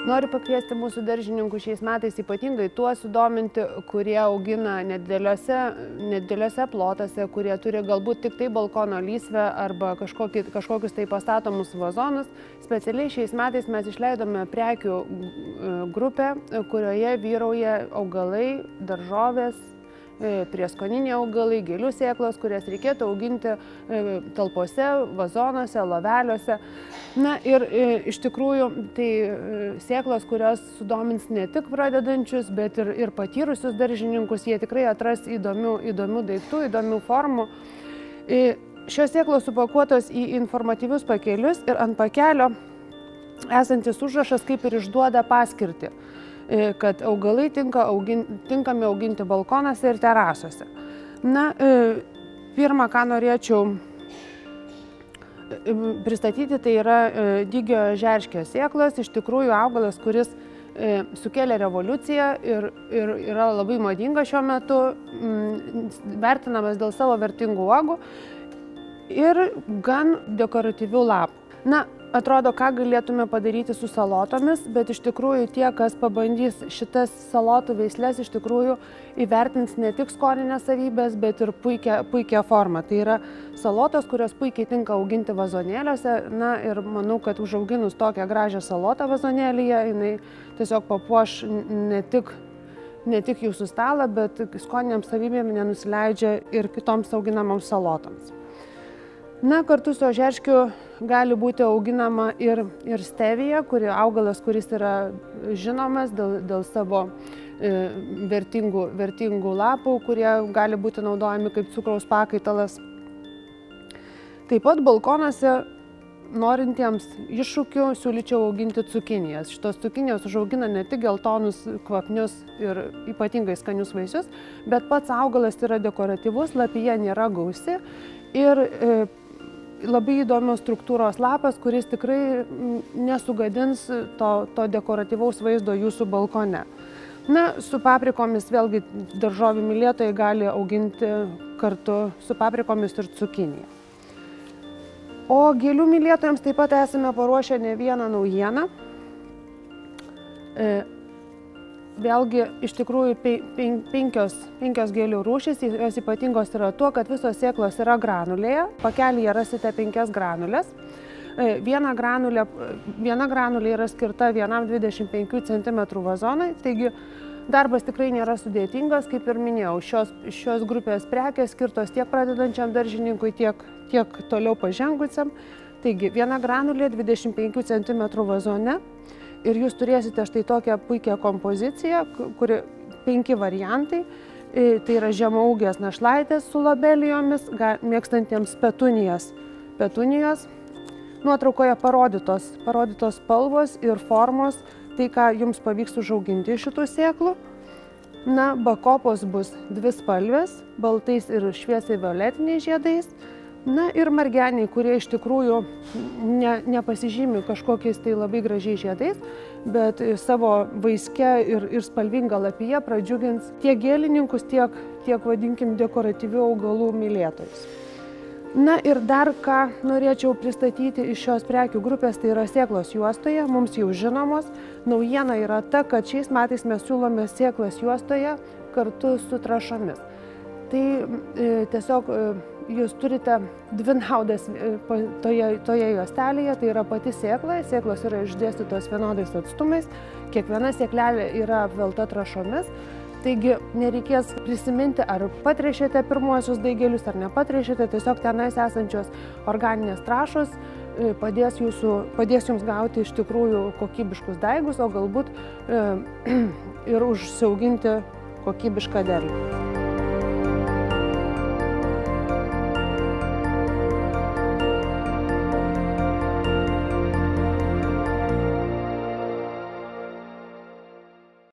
Noriu pakviesti mūsų daržininkų šiais metais ypatingai tuo sudominti, kurie augina nedideliuose plotuose, kurie turi galbūt tik tai balkono lysvę arba kažkokius tai pastatomus vazonus. Specialiai šiais metais mes išleidome prekių grupę, kurioje vyrauja augalai, daržovės, prieskoniniai augalai, gėlių sėklos, kurias reikėtų auginti talpose, vazonuose, loveliuose. Na ir iš tikrųjų tai sėklos, kurios sudomins ne tik pradedančius, bet ir patyrusius daržininkus, jie tikrai atras įdomių daiktų, įdomių formų. Šios sėklos supakuotos į informatyvius pakelius ir ant pakelio esantis užrašas kaip ir išduoda paskirtį, kad augalai tinkami auginti balkonuose ir terasose. Na, pirmą, ką norėčiau pristatyti, tai yra dygio žerškio sėklos. Iš tikrųjų augalas, kuris sukėlė revoliuciją ir yra labai madinga šiuo metu, vertinamas dėl savo vertingų uogų ir gan dekoratyvių lapų. Na, atrodo, ką galėtume padaryti su salotomis, bet iš tikrųjų tie, kas pabandys šitas salotų veislės, iš tikrųjų įvertins ne tik skoninės savybės, bet ir puikią formą. Tai yra salotos, kurios puikiai tinka auginti vazonėliuose. Na ir manau, kad užauginus tokią gražią salotą vazonėlyje, jinai tiesiog papuoš ne tik jūsų stalą, bet skoniniams savybėm nenusileidžia ir kitoms auginamoms salotoms. Na, kartu su ožerškiu gali būti auginama ir stevija, augalas, kuris yra žinomas dėl savo vertingų lapų, kurie gali būti naudojami kaip cukraus pakaitalas. Taip pat balkonuose norintiems iššūkių siūlyčiau auginti cukinijas. Šitos cukinijos užaugina ne tik geltonus, kvapnius ir ypatingai skanius vaisius, bet pats augalas yra dekoratyvus, lapija nėra gausi ir labai įdomios struktūros lapas, kuris tikrai nesugadins to dekoratyvaus vaizdo jūsų balkone. Na, su paprikomis vėlgi daržovių mylėtojai gali auginti kartu su paprikomis ir cukiniją. O gėlių mylėtojams taip pat esame paruošę ne vieną naujieną. Vėlgi, iš tikrųjų, penkios gėlių rūšys, jos ypatingos yra tuo, kad visos sėklos yra granulėje. Pakelyje rasite 5 granulės. Viena granulė yra skirta vienam 25 cm vazonui, taigi darbas tikrai nėra sudėtingas, kaip ir minėjau. Šios grupės prekės skirtos tiek pradedančiam daržininkui, tiek toliau pažengusiam. Taigi, viena granulė 25 cm vazone. Ir jūs turėsite štai tokią puikią kompoziciją, kuri 5 variantai. Tai yra žemaūgės našlaitės su lobelijomis, mėgstantiems petunijos. Nuotraukoje parodytos spalvos ir formos, tai ką jums pavyks užauginti iš šitų sėklų. Na, bakopos bus dvispalvės, baltais ir šviesiai violetiniais žiedais. Na ir margeniai, kurie iš tikrųjų nepasižymi kažkokiais tai labai gražiais žiedais, bet savo vaiske ir spalvinga lapija pradžiugins tiek gėlininkus, tiek vadinkim dekoratyvių augalų mylėtojus. Na ir dar ką norėčiau pristatyti iš šios prekių grupės, tai yra sėklos juostoje, mums jau žinomos. Naujiena yra ta, kad šiais metais mes siūlome sėklas juostoje kartu su trąšomis. Tai tiesiog jūs turite dvi naudas toje juostelėje, tai yra pati sėkla, sėklos yra išdėstytos vienodais atstumais, kiekviena sėklelė yra apvelta trąšomis, taigi nereikės prisiminti, ar patręšėte pirmuosius daigelius, ar nepatręšėte, tiesiog tenais esančios organinės trąšos padės jums gauti iš tikrųjų kokybiškus daigus, o galbūt ir užsiauginti kokybišką derlių.